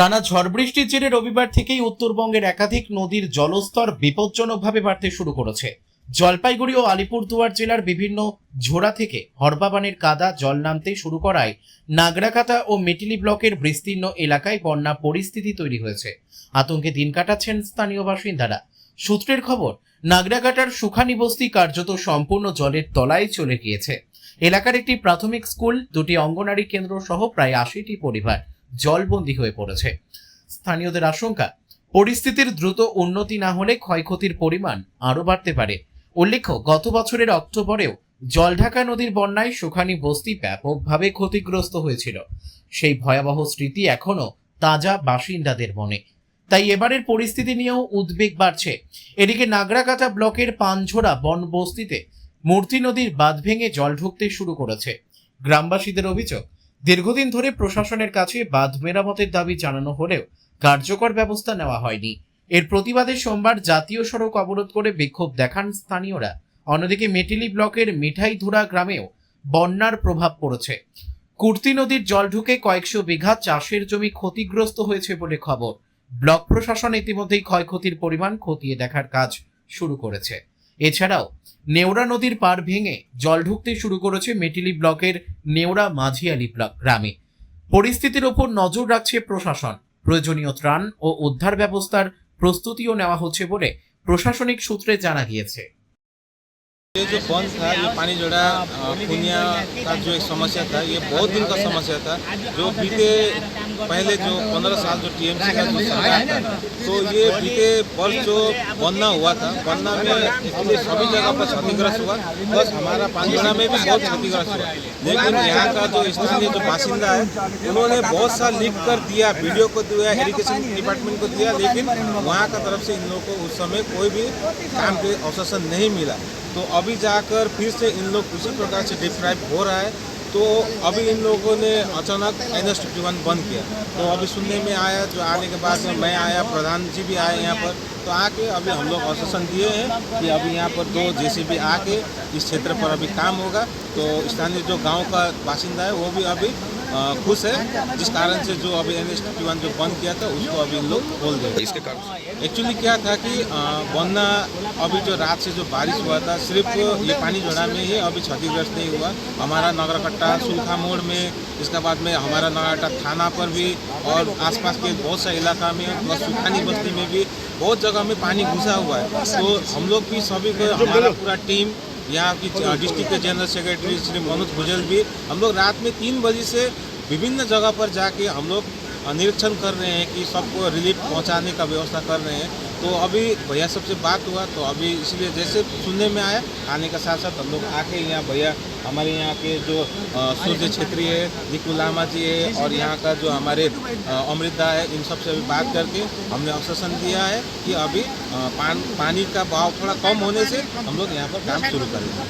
টানা ঝড় বৃষ্টির জেরে রবিবার থেকেই উত্তরবঙ্গের একাধিক নদীর জলস্তর বিপজ্জনকভাবে বাড়তে শুরু করেছে। জলপাইগুড়ি ও আলিপুরদুয়ার জেলার বিভিন্ন ঝোড়া থেকে হরবাবানের কাদা জল নামতে শুরু করায় নাগরাকাটা ও মেটিলি ব্লকের বিস্তীর্ণ এলাকায় বন্যা পরিস্থিতি তৈরি হয়েছে। আতঙ্কে দিন কাটাচ্ছেন স্থানীয় বাসিন্দারা। সূত্রের খবর, নাগরাকাটার সুখানি বস্তি কার্যত সম্পূর্ণ জলের তলায় চলে গিয়েছে। এলাকার একটি প্রাথমিক স্কুল, দুটি অঙ্গনারী কেন্দ্র সহ প্রায় ৮০টি পরিবার জলবন্দী হয়ে পড়েছে। স্থানীয়দের আশঙ্কা, পরিস্থিতির দ্রুত উন্নতি না হলে ক্ষয়ক্ষতির পরিমাণ আরও বাড়তে পারে। উল্লেখ্য, গত বছরের অক্টোবরেও জলঢাকা নদীর বন্যায় সুখানি বস্তি ব্যাপকভাবে ক্ষতিগ্রস্ত হয়েছিল। সেই ভয়াবহ স্মৃতি এখনো তাজা বাসিন্দাদের মনে। তাই এবারের পরিস্থিতি নিয়েও উদ্বেগ বাড়ছে। এদিকে নাগরাকাটা ব্লকের পানঝোড়া বন বস্তিতে মূর্তি নদীর বাঁধ ভেঙে জল ঢুকতে শুরু করেছে। গ্রামবাসীদের অভিযোগ, দীর্ঘদিন ধরে প্রশাসনের কাছে বাঁধ মেরামতের দাবি জানানো হলেও কার্যকর ব্যবস্থা নেওয়া হয়নি। এর প্রতিবাদে সোমবার জাতীয় সড়ক অবরোধ করে বিক্ষোভ দেখান স্থানীয়রা। অন্যদিকে মেটিলি ব্লকের মিঠাইধুরা গ্রামেও বন্যার প্রভাব পড়েছে। কুর্তি নদীর জল ঢুকে কয়েকশো বিঘা চাষের জমি ক্ষতিগ্রস্ত হয়েছে বলে খবর। ব্লক প্রশাসন ইতিমধ্যেই ক্ষয়ক্ষতির পরিমাণ খতিয়ে দেখার কাজ শুরু করেছে। এছাড়াও নেওড়া নদীর পাড় ভেঙে জল ঢুকতে শুরু করেছে মেটিলি ব্লকের নেওড়া মাঝিয়ালি ব্লক গ্রামে। পরিস্থিতির ওপর নজর রাখছে প্রশাসন। প্রয়োজনীয় ত্রাণ ও উদ্ধার ব্যবস্থার প্রস্তুতিও নেওয়া হচ্ছে বলে প্রশাসনিক সূত্রে জানা গিয়েছে। ये जो बंद था, ये पानी जोड़ा पुनिया का जो एक समस्या था, ये बहुत दिन का समस्या था। जो बीते पहले जो 15 साल जो टीएमसी का जो सरकार था, तो ये बीते वर्ष जो बन्ना हुआ था, बन्ना में इसलिए सभी जगह पर क्षतिग्रस्त हुआ, बस हमारा पांचोड़ा में भी बहुत क्षतिग्रस्त हुआ। लेकिन यहाँ का जो स्थानीय जो बासिंदा है, उन्होंने बहुत सा लिख कर दिया, वीडियो को दिया, इरिगेशन डिपार्टमेंट को दिया, लेकिन वहाँ का तरफ से इन लोगों को उस समय कोई भी काम के आश्वासन नहीं मिला। तो अभी जाकर फिर से इन लोग उसी प्रकार से डिप्राइव हो रहा है। तो अभी इन लोगों ने अचानक NH51 बंद किया। तो अभी सुनने में आया, जो आने के बाद में मैं आया, प्रधान जी भी आए यहाँ पर, तो आके अभी हम लोग आश्वासन दिए हैं कि अभी यहाँ पर 2 JCB आके इस क्षेत्र पर अभी काम होगा। तो स्थानीय जो गांव का बासिंदा है वो भी अभी खुश है, जिस कारण से जो अभी NH51 जो बंद किया था उसको अभी इन लोग खोल देंगे। इसके कारण एक्चुअली क्या था कि बन्ना अभी जो रात से जो बारिश हुआ था, सिर्फ ये पानी जोड़ा में ही अभी क्षतिग्रस्त नहीं हुआ। हमारा नगरकट्टा सुलखा मोड़ में, इसके बाद में हमारा नगरकट्टा थाना पर भी और आसपास के बहुत सा इलाका में, प्लस सुखानी बस्ती में भी बहुत जगह में पानी घुसा हुआ है। तो हम लोग भी सभी को, हमारा पूरा टीम, यहाँ की डिस्ट्रिक्ट के जनरल सेक्रेटरी श्री मनोज भुजल भी, हम लोग रात में 3 बजे से विभिन्न जगह पर जाके हम लोग निरीक्षण कर रहे हैं कि सबको रिलीफ पहुंचाने का व्यवस्था कर रहे हैं। तो अभी भैया सबसे बात हुआ, तो अभी इसलिए जैसे सुनने में आया, आने के साथ साथ हम लोग आके यहाँ भैया हमारे यहाँ के जो सूर्य क्षेत्री है, निकू लामा जी है, और यहाँ का जो हमारे अमृता है, इन सब से अभी बात करके हमने आश्वासन दिया है कि अभी पानी का बहाव थोड़ा कम होने से हम लोग यहाँ पर काम शुरू करेंगे।